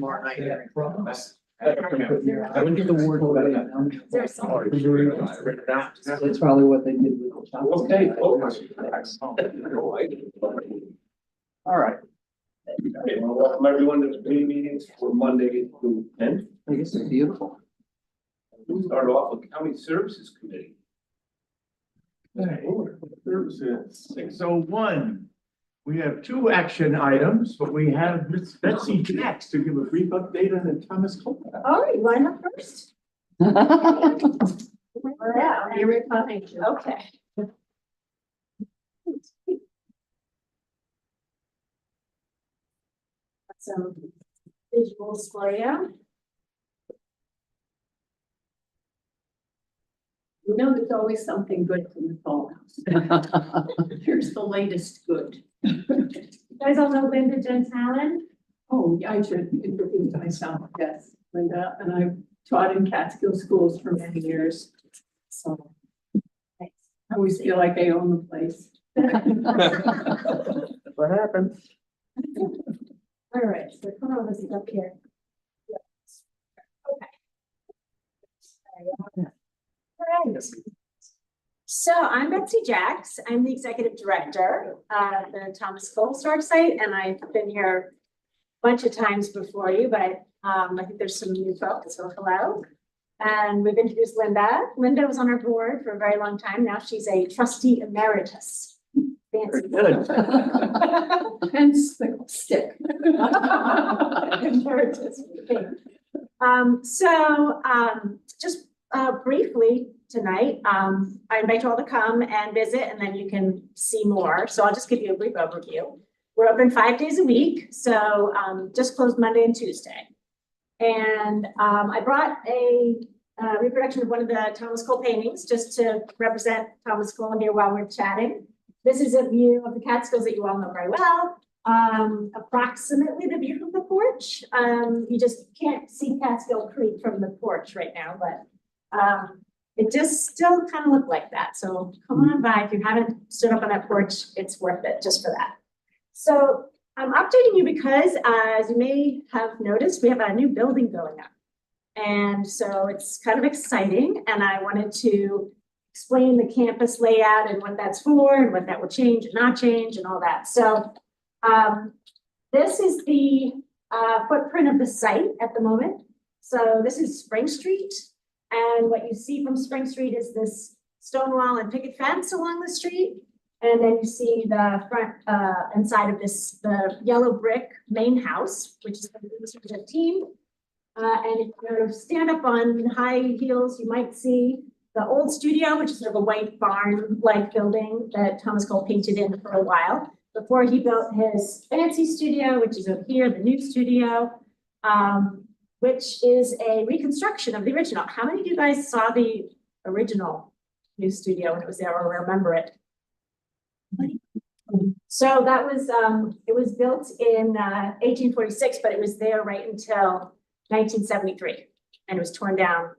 tomorrow night. I wouldn't get the word. There's some. That's probably what they did with the child. Okay. All right. Okay, well, welcome everyone to the committee meetings for Monday through 10th. I guess it's beautiful. We'll start off with County Services Committee. Services, 6:01. We have two action items, but we have Miss Betsy Jacks to give a brief update on the Thomas Cole. All right, you want to go first? Yeah, you're right behind you. Okay. Some visuals for you. You know, there's always something good from the Cole House. Here's the latest good. You guys all know Linda Gentalen? Oh, yeah, I should introduce myself, yes, Linda, and I've taught in Catskill schools for many years. So I always feel like I own the place. What happened? All right, so come on, let's up here. Okay. All right. So I'm Betsy Jacks. I'm the executive director of the Thomas Cole Historic Site, and I've been here a bunch of times before you, but I think there's some new folks, so hello. And we've introduced Linda. Linda was on our board for a very long time. Now she's a trustee emeritus. Fancy. Good. Hence the stick. Emeritus. Just briefly tonight, I invite you all to come and visit, and then you can see more. So I'll just give you a brief overview. We're open 5 days a week, so just closed Monday and Tuesday. And I brought a reproduction of one of the Thomas Cole paintings just to represent Thomas Cole here while we're chatting. This is a view of the Catskills that you all know very well. Approximately the view from the porch. You just can't see Catskill Creek from the porch right now, but it just still kind of looked like that. So come on by. If you haven't stood up on that porch, it's worth it just for that. So I'm updating you because, as you may have noticed, we have a new building going up. And so it's kind of exciting. And I wanted to explain the campus layout and what that's for and what that will change and not change and all that. So this is the footprint of the site at the moment. So this is Spring Street. And what you see from Spring Street is this stone wall and picket fence along the street. And then you see the front and side of this, the yellow brick main house, which is the team. And if you stand up on high heels, you might see the old studio, which is sort of a white barn-like building that Thomas Cole painted in for a while before he built his fancy studio, which is over here, the new studio, which is a reconstruction of the original. How many of you guys saw the original new studio when it was there or remember it? So that was, it was built in 1846, but it was there right until 1973, and it was torn down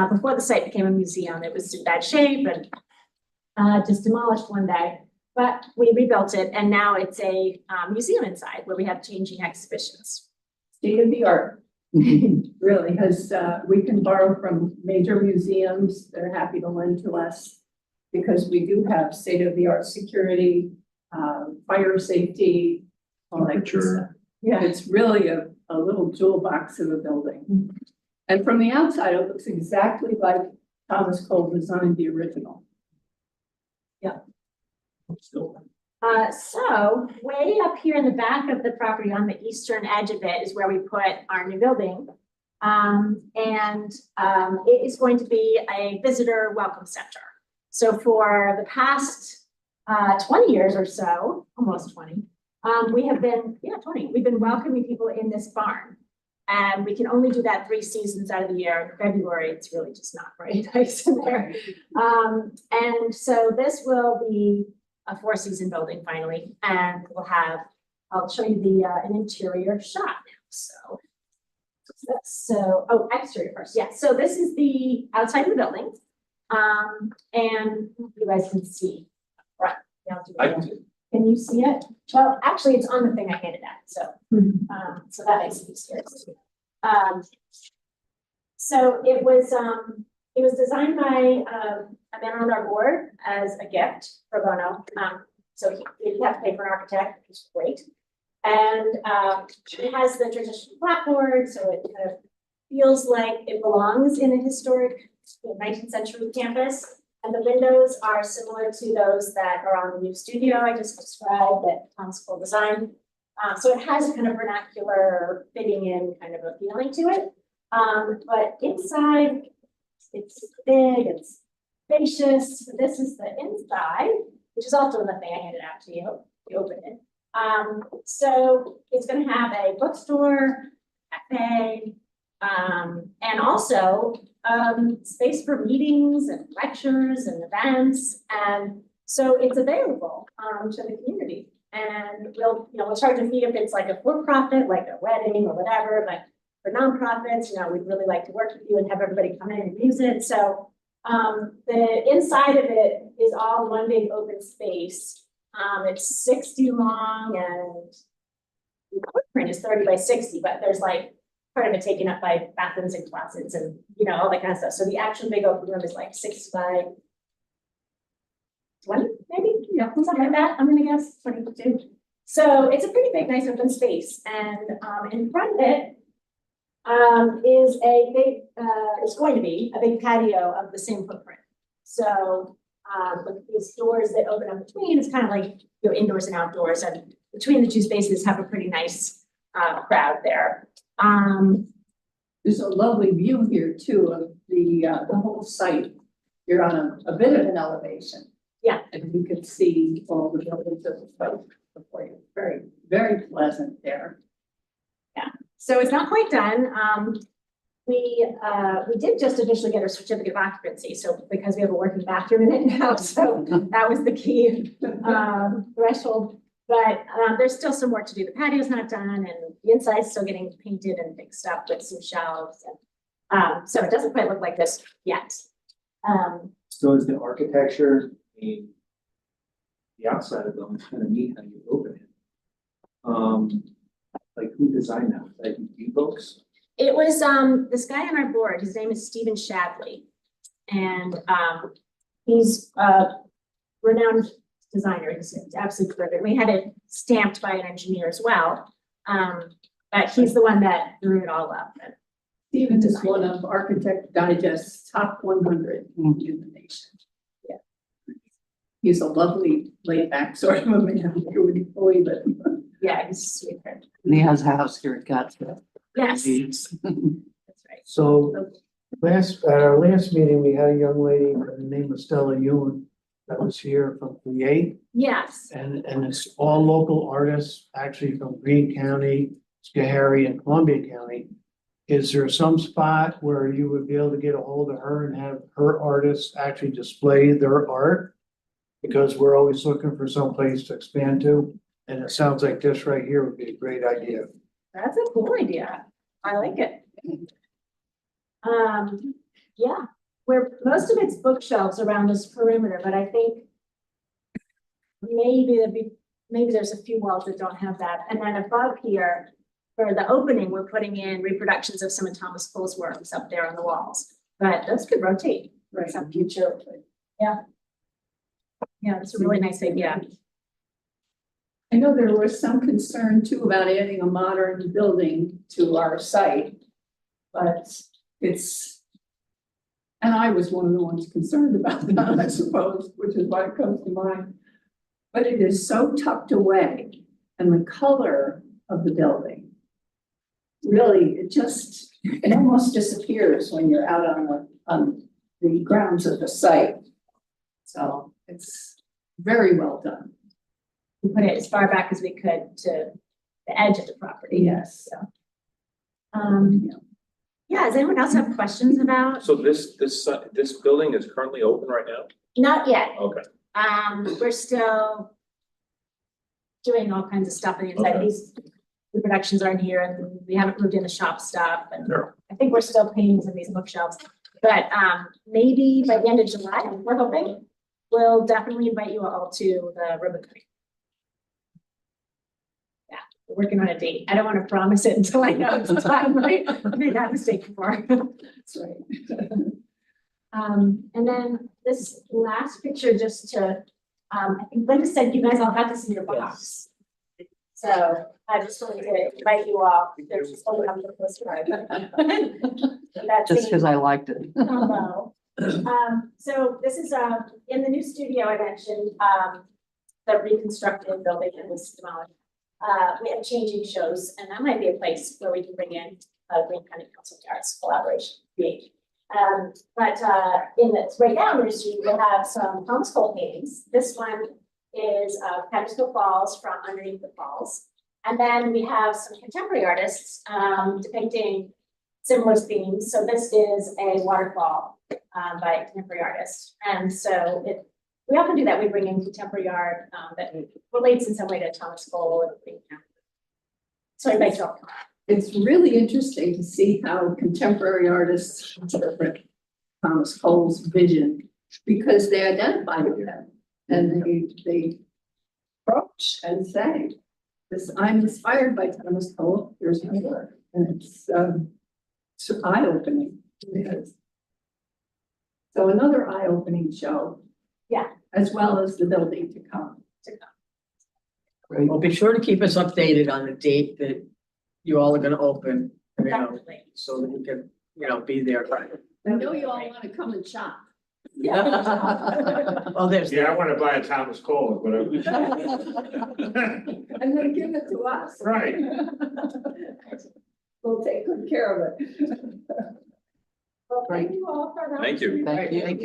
before the site became a museum. It was in bad shape and just demolished one day, but we rebuilt it, and now it's a museum inside where we have changing exhibitions. State of the art, really, because we can borrow from major museums. They're happy to lend to us because we do have state of the art security, fire safety, all that good stuff. Yeah, it's really a little jewel box of a building. And from the outside, it looks exactly like Thomas Cole designed the original. Yeah. So way up here in the back of the property on the eastern edge of it is where we put our new building. It is going to be a visitor welcome center. So for the past 20 years or so, almost 20, we have been, 20, we've been welcoming people in this barn. And we can only do that 3 seasons out of the year. In February, it's really just not very nice in there. And so this will be a 4-season building finally. And we'll have, I'll show you the an interior shot now. So exterior first. Yeah, so this is the outside of the building. And you guys can see, right? I can see. Can you see it? Well, actually, it's on the thing I handed out, so, so that makes it easier. So it was designed by, a man on our board as a gift pro bono. So he didn't have to pay for an architect, which is great. And, it has the traditional blackboard, so it kind of feels like it belongs in a historic 19th century campus. And the windows are similar to those that are on the new studio I just described that Tom's full design. So it has a kind of vernacular fitting in kind of a feeling to it. But inside, it's big, it's spacious. This is the inside, which is also the thing I handed out to you. You open it. So it's going to have a bookstore, cafe, and also space for meetings and lectures and events. And so it's available to the community. And we'll charge a fee if it's like a for-profit, like a wedding or whatever, but for nonprofits, we'd really like to work with you and have everybody come in and use it. So the inside of it is all one big open space. It's 60 long and the footprint is 30 by 60, but there's like part of it taken up by bathrooms and closets and all that kind of stuff. So the actual big open room is like 6 by 20, maybe, something like that. I'm gonna guess 22. So it's a pretty big, nice open space. And in front of it is a big, it's going to be a big patio of the same footprint. So with these doors that open up between, it's kind of like indoors and outdoors, and between the two spaces have a pretty nice crowd there. There's a lovely view here too of the whole site. You're on a bit of an elevation. Yeah. And you can see all the buildings of the site before you. Very, very pleasant there. Yeah. So it's not quite done. We did just officially get our certificate of occupancy. So because we have a working bathroom in it now, so that was the key threshold. But there's still some work to do. The patio's not done, and the inside's still getting painted and fixed up with some shelves. And so it doesn't quite look like this yet. So is the architecture, the outside of them is kind of neat how you open it. Like who designed that? Like you folks? It was this guy on our board. His name is Stephen Shadley, and he's a renowned designer. He's absolutely perfect. We had it stamped by an engineer as well, but he's the one that drew it all up. Stephen is one of Architect Digest's top 100 in the nation. Yeah. He's a lovely laid back sort of a man. You wouldn't believe it. Yeah, he's sweet. And he has a house here at Gatsby. Yes, that's right. So at our last meeting, we had a young lady by the name of Stella Ewan that was here from Create. Yes. And it's all local artists, actually from Greene County, Schoharie, and Columbia County. Is there some spot where you would be able to get a hold of her and have her artists actually display their art? Because we're always looking for some place to expand to, and it sounds like this right here would be a great idea. That's a cool idea. I like it. Yeah, where most of it's bookshelves around this perimeter, but I think maybe there's a few walls that don't have that. And then above here, for the opening, we're putting in reproductions of some of Thomas Pole's works up there on the walls. But those could rotate for some future. Yeah. Yeah, it's a really nice idea. I know there was some concern too about adding a modern building to our site, but and I was one of the ones concerned about that, I suppose, which is why it comes to mind. But it is so tucked away, and the color of the building, really, it almost disappears when you're out on the grounds of the site. So it's very well done. We put it as far back as we could to the edge of the property. Yes. So, yeah, does anyone else have questions about? So this building is currently open right now? Not yet. Okay. We're still doing all kinds of stuff on the inside. Okay. These reproductions aren't here, and we haven't moved in the shop stuff. And Sure. I think we're still painting some of these bookshelves. But maybe by the end of July, we're hoping, we'll definitely invite you all to the ribbon cutting. We're working on a date. I don't want to promise it until I know it's time, right? I made that mistake before. That's right. And then this last picture, just to, I think Linda said you guys all got this in your box. So I just wanted to invite you all, there's just only up the postcard. That's Just because I liked it. Hello. So this is, in the new studio I mentioned, the reconstructed building that was demolished. We have changing shows, and that might be a place where we can bring in, Greene County Council of Arts collaboration. But in the, right now, we'll have some Thomas Cole paintings. This one is Pettisco Falls from underneath the falls. And then we have some contemporary artists depicting similar themes. So this is a waterfall by a contemporary artist. And so we often do that. We bring in contemporary art that relates in some way to Thomas Cole or Greene County. So I invite you all. It's really interesting to see how contemporary artists interpret Thomas Cole's vision, because they identify with him and they approach and say, "This, I'm inspired by Thomas Cole, here's my work." And it's eye-opening. It is. So another eye-opening show. Yeah. As well as the building to come. Well, be sure to keep us updated on the date that you all are gonna open, Definitely. so that we can, be there. I know you all want to come and shop. Well, there's. Yeah, I wanna buy a Thomas Cole, whatever. And then give it to us. Right. We'll take good care of it. Well, thank you all for that. Thank you. Thank you. Thank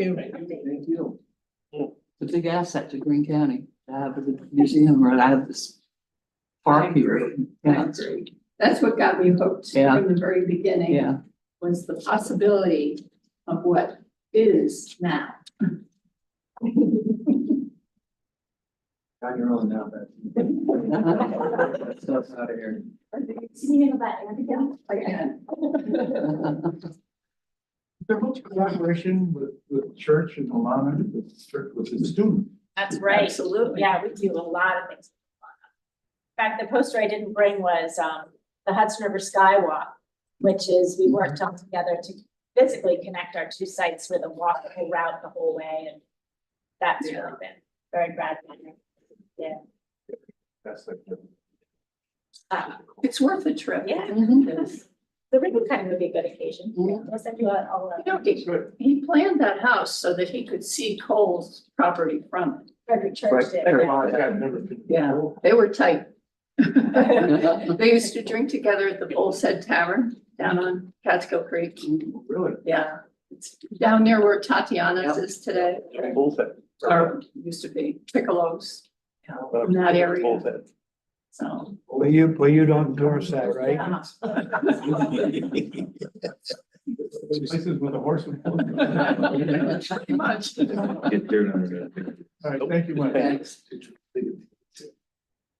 you. It's a big asset to Greene County to have the museum or to have this park here. Yeah, That's what got me hooked Yeah. from the very beginning. yeah. Was the possibility of what is now. On your own now, but. Stuff's out of here. See you about Abigail. There much collaboration with church and Alana, with the student. That's right. Absolutely. Yeah, we do a lot of things. In fact, the poster I didn't bring was the Hudson River Skywalk, which is, we worked on together to physically connect our two sites with a walkable route the whole way, and that's really been very gratifying. Yeah. That's like the. It's worth a trip. Yeah. Yes. The ribbon cutting would be a good occasion. Mhm. I'll send you all You know, he planned that house so that he could see Cole's property from it. Frederick Church did. yeah. Yeah. They were tight. They used to drink together at the Bull's Head Tavern down on Catskill Creek. Really? Yeah, it's down near where Tatiana's is today, Bullhead. or used to be Piccolo's. In that area. So. Well, you don't endorse that, right? yeah. Places with a horse. Pretty much. Get there. All right, thank you, Mike. Thanks.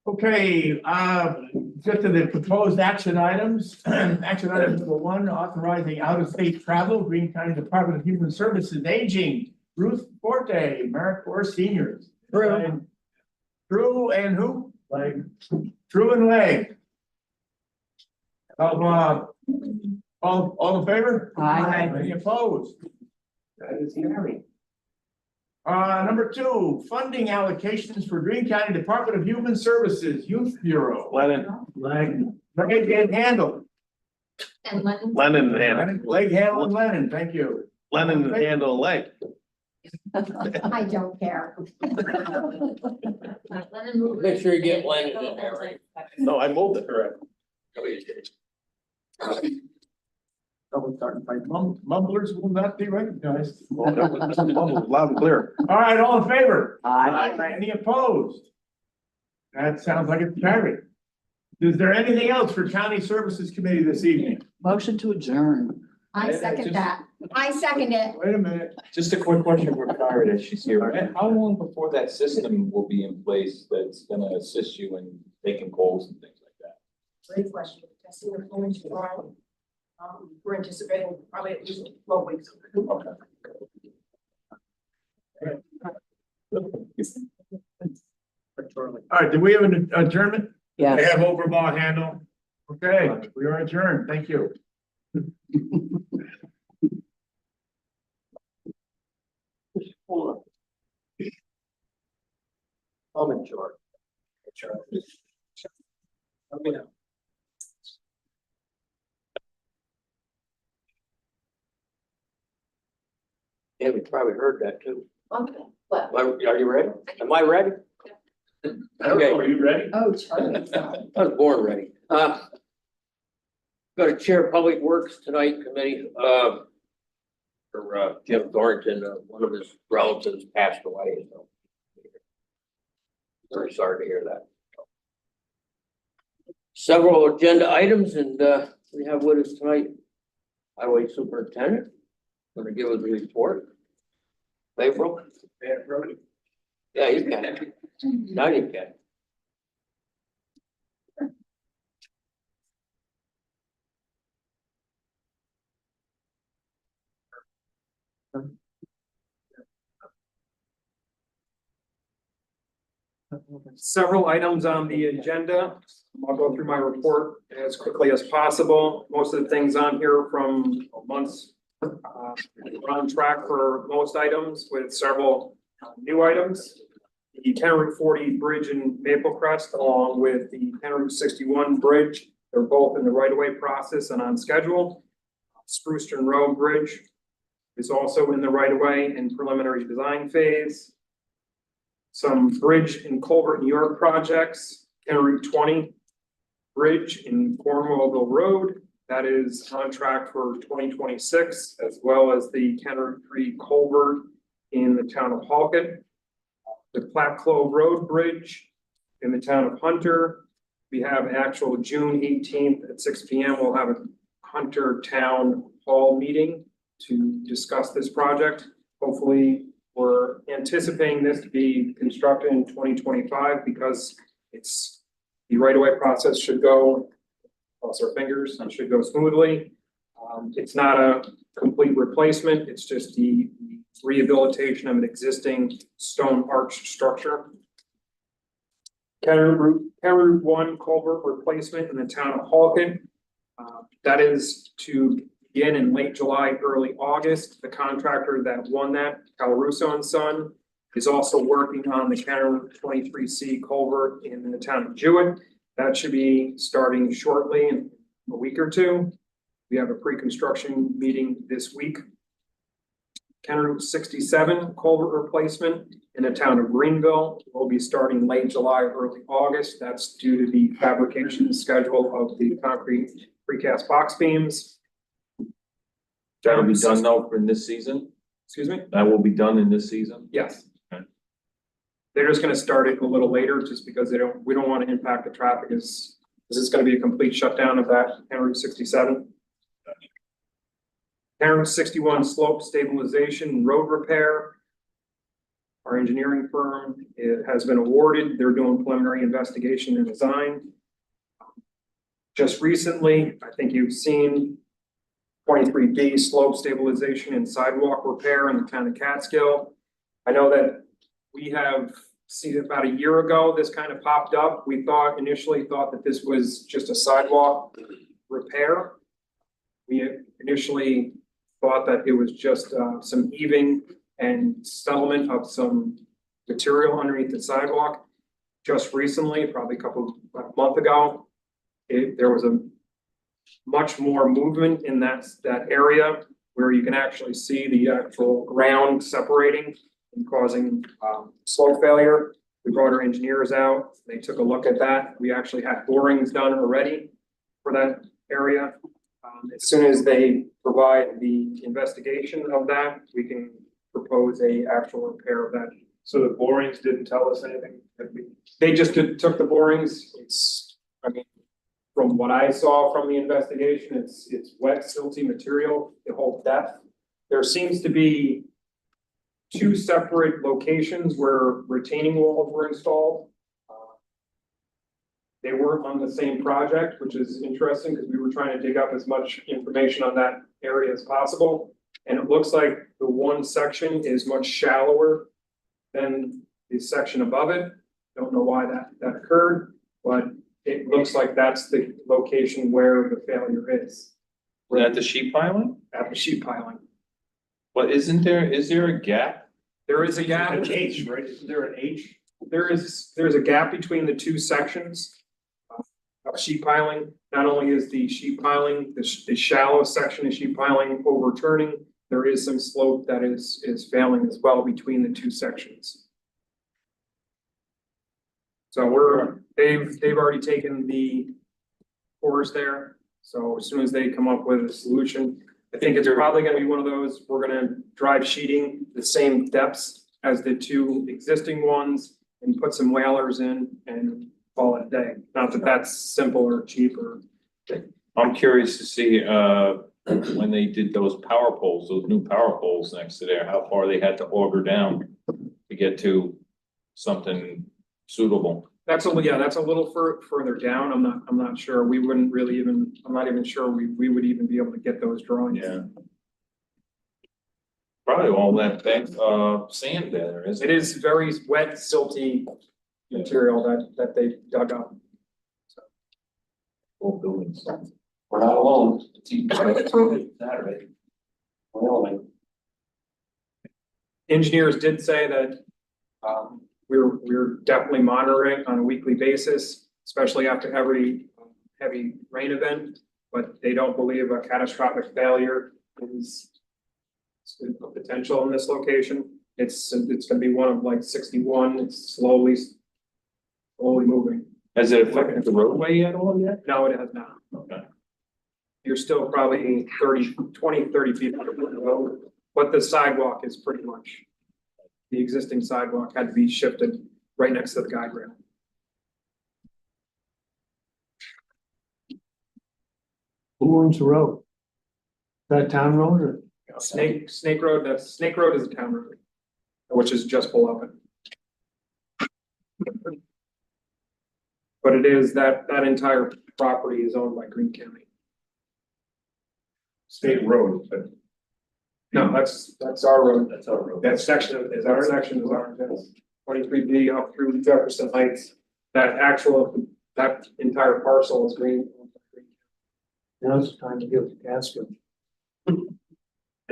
Okay, get to the proposed action items. Action item number 1, authorizing out-of-state travel, Greene County Department of Human Services, Aging, Ruth Forte, AmeriCorps Seniors. Drew and who? Drew and Leg. All in favor? Aye. Any opposed? That is carried. Number 2, funding allocations for Greene County Department of Human Services, Youth Bureau. Lennon Leg and Handle. And Lennon. Leg, Handle, and Lennon, thank you. Lennon handle leg. I don't care. Make sure you get Lennon in there, right? No, I moved it correct. Double starting fight. Mumblers will not be recognized. Well, that was loud and clear. All right, all in favor? Aye. Any opposed? That sounds like it's carried. Is there anything else for County Services Committee this evening? Motion to adjourn. I second that. I second it. Wait a minute. Just a quick question for Karen as she's here. How long before that system will be in place that's gonna assist you in taking calls and things like that? Great question. Testing the fluency tomorrow. We're anticipating probably at least 12 weeks. Okay. All right, do we have an adjournment? Yeah. They have overball handle. Okay, we are adjourned. Thank you. I'm in charge. Let me know. Yeah, we probably heard that too. Okay, what? Are you ready? Am I ready? Okay, Are you ready? Oh, Charlie. I was born ready. Got to chair Public Works tonight committee, for Jim Thornton, one of his relatives passed away, so. Very sorry to hear that. Several agenda items and, we have with us tonight Highway Superintendent, going to give us a report. April? Yeah, you can. Now you can. Several items on the agenda. I'll go through my report as quickly as possible. Most of the things on here from months. We're on track for most items with several new items. The County Route 40 bridge in Maple Crest along with the County Route 61 bridge. They're both in the right-of-way process and on schedule. Spruceton Road Bridge is also in the right-of-way and preliminary design phase. Some bridge and culvert New York projects, County Route 20 bridge in Cornwallville Road. That is on track for 2026, as well as the County Route 3 culvert in the town of Halkett. The Platte Clove Road Bridge in the town of Hunter. We have actual June 18th at 6 p.m. We'll have a Hunter Town Hall meeting to discuss this project. Hopefully, we're anticipating this to be constructed in 2025 because it's the right-of-way process should go, cross our fingers, and should go smoothly. It's not a complete replacement. It's just the rehabilitation of an existing stone arch structure. County Route 1 culvert replacement in the town of Halkett. That is to begin in late July, early August. The contractor that won that, Calaruso and Son, is also working on the County Route 23C culvert in the town of Jewett. That should be starting shortly in a week or two. We have a pre-construction meeting this week. County Route 67 culvert replacement in the town of Greenville will be starting late July, early August. That's due to the fabrication schedule of the concrete precast box beams. That'll be done though in this season? Excuse me? That will be done in this season? Yes. Okay. They're just gonna start it a little later just because we don't want to impact the traffic as this is gonna be a complete shutdown of that County Route 67. County Route 61 slope stabilization road repair. Our engineering firm has been awarded. They're doing preliminary investigation and design. Just recently, I think you've seen 23B slope stabilization and sidewalk repair in the town of Catskill. I know that we have seen about a year ago, this kind of popped up. We initially thought that this was just a sidewalk repair. We initially thought that it was just some heaving and settlement of some material underneath the sidewalk. Just recently, probably a month ago, there was a much more movement in that area where you can actually see the actual ground separating and causing slope failure. We brought our engineers out. They took a look at that. We actually had borings done already for that area. As soon as they provide the investigation of that, we can propose a actual repair of that. So the borings didn't tell us anything? They just took the borings. From what I saw from the investigation, it's wet, silty material, the whole depth. There seems to be two separate locations where retaining walls were installed. They weren't on the same project, which is interesting because we were trying to dig up as much information on that area as possible. And it looks like the one section is much shallower than the section above it. Don't know why that occurred, but it looks like that's the location where the failure is, Was that the sheet piling? at the sheet piling. But is there a gap? There is a gap. An H, right? Isn't there an H? There's a gap between the two sections of sheet piling. Not only is the sheet piling, the shallow section of sheet piling overturning, there is some slope that is failing as well between the two sections. So they've already taken the course there. So as soon as they come up with a solution, I think it's probably gonna be one of those, we're gonna drive sheeting the same depths as the two existing ones and put some whalers in and call it a day. Not that that's simple or cheap or. I'm curious to see, when they did those power poles, those new power poles next to there, how far they had to auger down to get to something suitable. That's a little further down. I'm not sure. We wouldn't really even, I'm not even sure we would even be able to get those drawings. Yeah. Probably all that sand there, isn't It is very wet, silty material that they dug up. Old buildings. We're not alone. It's even Saturday. Wyoming. Engineers did say that, we're definitely monitoring on a weekly basis, especially after every heavy rain event. But they don't believe a catastrophic failure is a potential in this location. It's gonna be one of like 61. It's slowly moving. Has it affected the roadway at all yet? No, it has not. Okay. You're still probably 20, 30 feet from the road, but the sidewalk is pretty much. The existing sidewalk had to be shifted right next to the guide rail. Who owns the road? Is that town road or? Snake Road, Snake Road is a town road, which is just below it. But it is that entire property is owned by Greene County. State road, but No, that's our road. that's our road. That section is ours, yes. 23B up through Jefferson Heights. That entire parcel is Greene. Now it's time to give the gasket.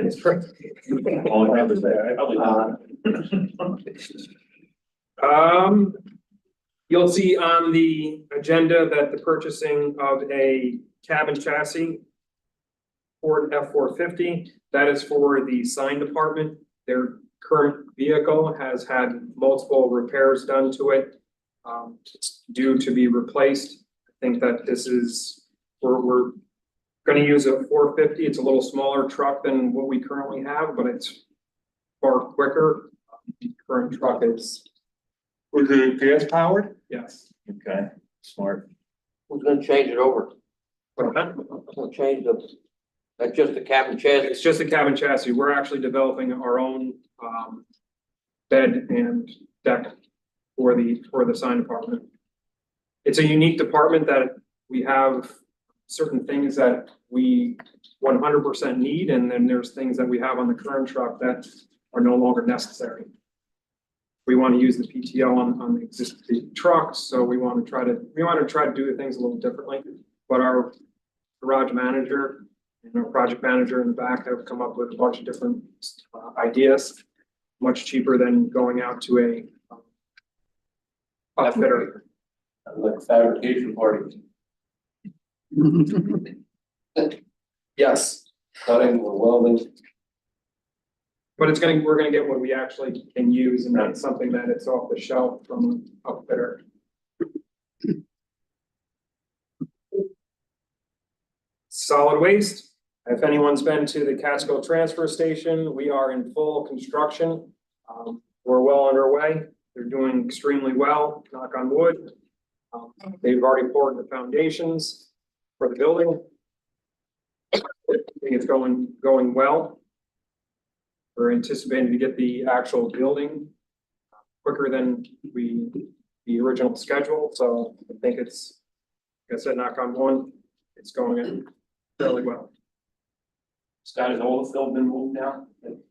It's correct. All I have is that, You'll see on the agenda that the purchasing of a cabin chassis Ford F-450, that is for the sign department. Their current vehicle has had multiple repairs done to it. It's due to be replaced. I think that this is, we're gonna use a 450. It's a little smaller truck than what we currently have, but it's far quicker. The current truck is, Was it gas powered? yes. Okay, smart. Who's gonna change it over? But Who's gonna change that's just the cabin chassis? it's just a cabin chassis. We're actually developing our own bed and deck for the sign department. It's a unique department that we have certain things that we 100% need, and then there's things that we have on the current truck that are no longer necessary. We want to use the PTO on the existing trucks, so we want to try to do things a little differently. But our garage manager and our project manager in the back have come up with a bunch of different ideas, much cheaper than going out to a outfitter. Like a fabrication party. Yes, cutting or welding. But we're gonna get what we actually can use and not something that it's off the shelf from an outfitter. Solid waste. If anyone's been to the Catskill Transfer Station, we are in full construction. We're well underway. They're doing extremely well, knock on wood. They've already poured the foundations for the building. I think it's going well. We're anticipating to get the actual building quicker than the original schedule, so I think it's, like I said, knock on wood, it's going in fairly well. Scott, has all the fill been moved now?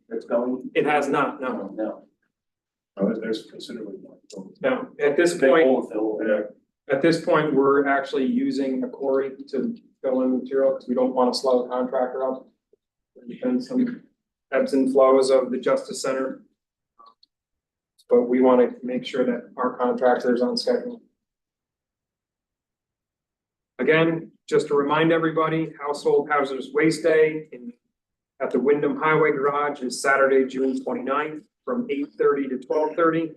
It's going? It has not, no. No. there's considerably more. No, at this Big point, hole fill over there. At this point, we're actually using a quarry to fill in material because we don't want to slow the contractor up. There's been some ebbs and flows of the Justice Center. But we want to make sure that our contractor is on schedule. Again, just to remind everybody, Household Hazardous Waste Day at the Wyndham Highway Garage is Saturday, June 29th, from 8:30 to 12:30.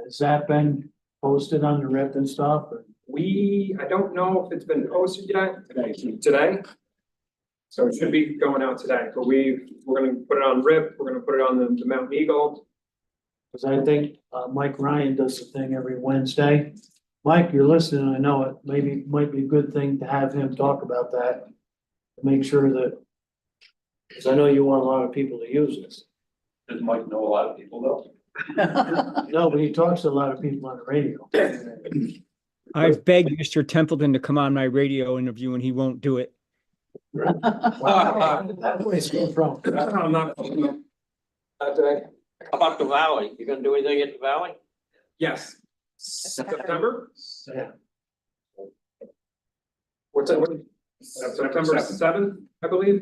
Has that been posted on the rip and stuff? Or- I don't know if it's been posted yet. Today. So it should be going out today, but we're gonna put it on RIP, we're gonna put it on the Mountain Eagle. Cause I think, Mike Ryan does the thing every Wednesday. Mike, you're listening, I know it, maybe, might be a good thing to have him talk about that. To make sure that, cause I know you want a lot of people to use this. Does Mike know a lot of people though? No, but he talks to a lot of people on the radio. I've begged Mr. Templeton to come on my radio interview and he won't do it. That's where it's come from. I'm not today. How about the Valley? You gonna do anything at the Valley? Yes. September, Yeah. what's that? September 7th, I believe,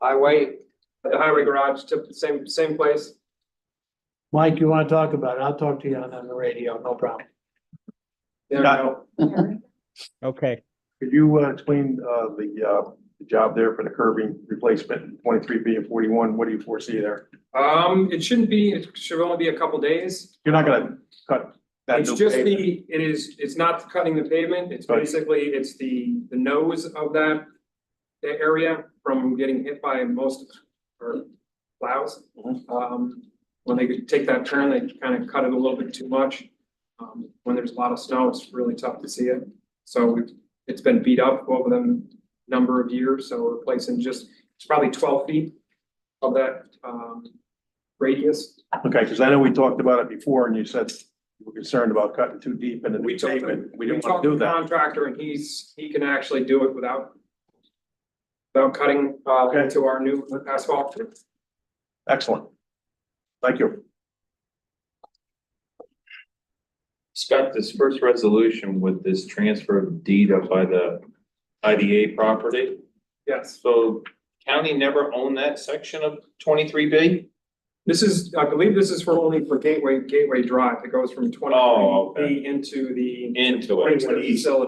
Highway, at the Highway Garage, same place. Mike, you wanna talk about it? I'll talk to you on the radio, no problem. There we go. Okay. Could you explain the job there for the curbing replacement, 23B and 41? What do you foresee there? It shouldn't be, it should only be a couple days. You're not gonna cut that It's new just pavement? it's not cutting the pavement, it's Right. basically, it's the nose of that area from getting hit by or plows. When they take that turn, they kind of cut it a little bit too much. When there's a lot of snow, it's really tough to see it. So it's been beat up over the number of years, so we're replacing it's probably 12 feet of that, radius. Okay, because I know we talked about it before and you said you were concerned about cutting too deep into We the talked, pavement. We we didn't want talked to to do the that. contractor and he can actually do it without cutting, Okay. into our new asphalt. Excellent. Thank you. Scott, this first resolution with this transfer of deed up by the IDA property, Yes, so county never owned that section of 23B? I believe this is only for Gateway Drive. It goes from Oh, 23B into the Into it. facility. So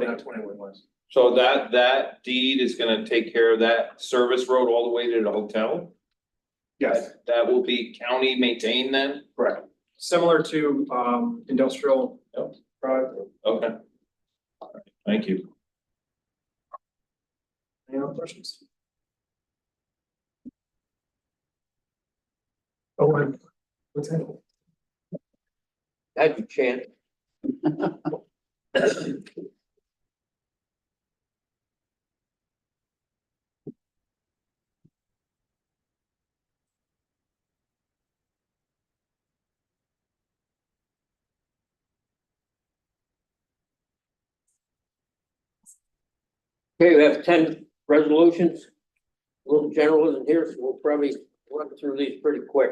that deed is gonna take care of that service road all the way to the hotel? Yes, That will be county maintained then? correct. Similar to, industrial. Yep. Drive. Okay. All right, thank you. Any other questions? What's that? had your chance. Okay, we have 10 resolutions. Little general isn't here, so we'll probably run through these pretty quick.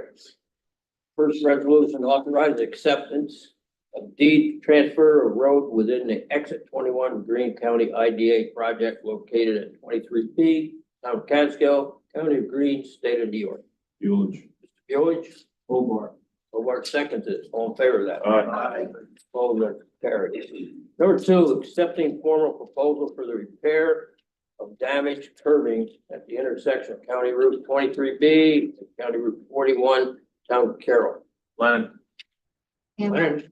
First resolution authorize acceptance of deed transfer of road within the exit 21 Greene County IDA project located at 23B, Town of Catskill, County of Greene, State of New York. Buellage. Mr. Buellage, Hobart. Hobart seconds it. All in favor of that? Aye. All that carried. Number two, accepting formal proposal for the repair of damaged curbing at the intersection of County Route 23B and County Route 41, Town of Carroll. Lennon. Leonard?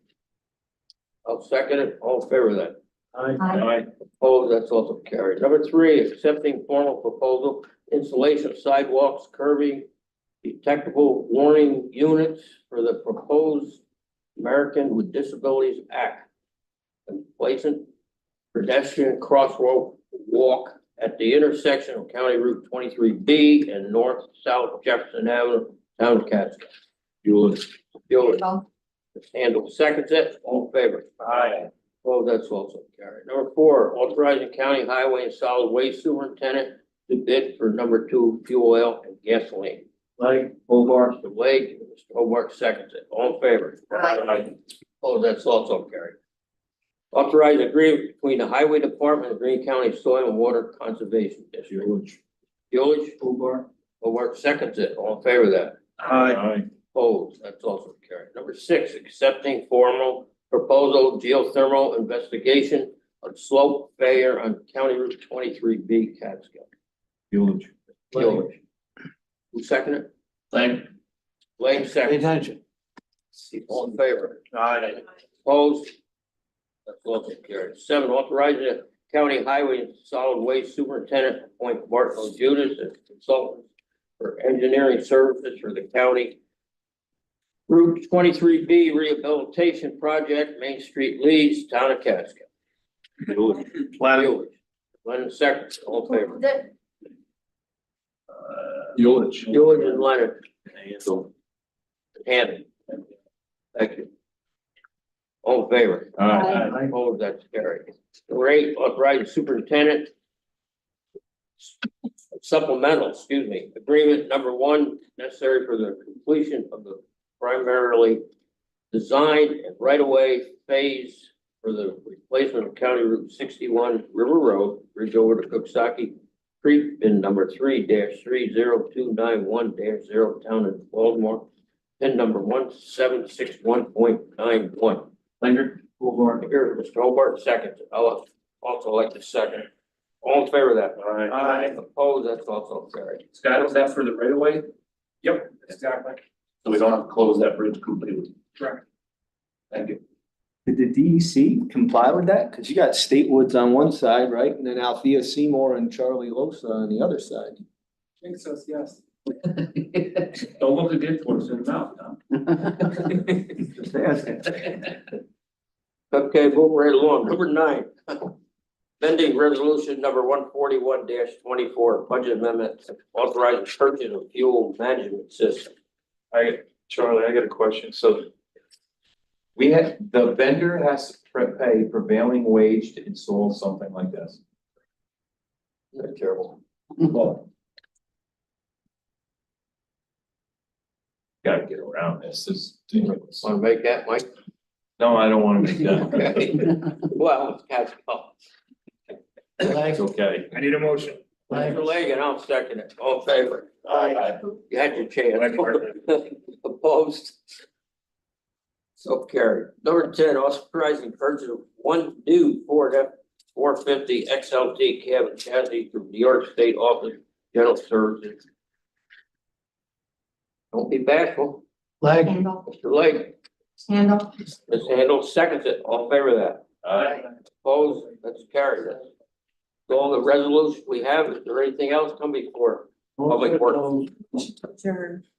I'll second it. All in favor of that? Aye. Opposed, that's also carried. Number three, accepting formal proposal, installation of sidewalks, curbing, detectable warning units for the proposed American with Disabilities Act. And placing pedestrian crosswalk walk at the intersection of County Route 23B and North-South Jefferson Avenue, Town of Catskill. Buellage. Buellage. Handle seconds it. All in favor? Aye. Oh, that's also carried. Number four, authorizing county highway and solid waste superintendent to bid for number 2 fuel oil and gasoline. Like, Hobart, Mr. Blake, Mr. Hobart seconds it. All in favor? Aye. Oh, that's also carried. Authorize agreement between the Highway Department and Greene County Soil and Water Conservation District. Bueller, Hobart seconds it. All in favor of that? Aye. Opposed, that's also carried. Number 6, accepting formal proposal geothermal investigation of slope failure on County Route 23B Catskill. Bueller. Bueller. Who seconded it? Lane. Lane second. attention. All in favor? Aye. Opposed? That's also carried. 7, authorizing the county highway and solid waste superintendent to appoint Martin Judas as consultant for engineering services for the county Route 23B rehabilitation project, Main Street Leeds, town of Catskill. Planet. Lennon second, all in favor. Bueller. George and Leonard. Hand. Thank you. All in favor? Aye. Opposed, that's carried. Number 8, authorizing superintendent supplemental, agreement number 1 necessary for the completion of the primarily design and right-of-way phase for the replacement of County Route 61 River Road, bridge over to Cooksaki Creek, pin number 3-30291-0, town of Baltimore, pin number 1761.91. Linder. Here, Mr. Hobart, second. I'll also like to second. All in favor of that? Aye. Opposed, that's also carried. Scott, was that for the right of way? Yep, exactly. So we don't have to close that bridge completely. Correct. Thank you. Did the DEC comply with that? Cause you got State Woods on one side, right? And then Althea Seymour and Charlie Losa on the other side. I think so, yes. Don't look a gift horse in the mouth, Tom. Just asking. Okay, moving right along. Number 9. Amending resolution number 141-24, budget amendment authorizing purchase of fuel management system. Charlie, I got a question. So the vendor has to pay prevailing wage to install something like this. They're terrible. Well, gotta get around this. Want to make that, Mike? No, I don't want to make that. Okay. Well, it's Catskill. It's okay. I need a motion. Mr. Legan, I'll second it. All in favor? You had your chance. Opposed? So carried. Number 10, authorizing purchase of 1 new Ford F-450 XLT cabin chassis from New York State Office of General Services. Don't be bashful. Leg, Mr. Legan. Handle. Ms. Handle seconds it. All in favor of that? Aye. Opposed? That's carried. That's all the resolution we have. Is there anything else come before? Public Works.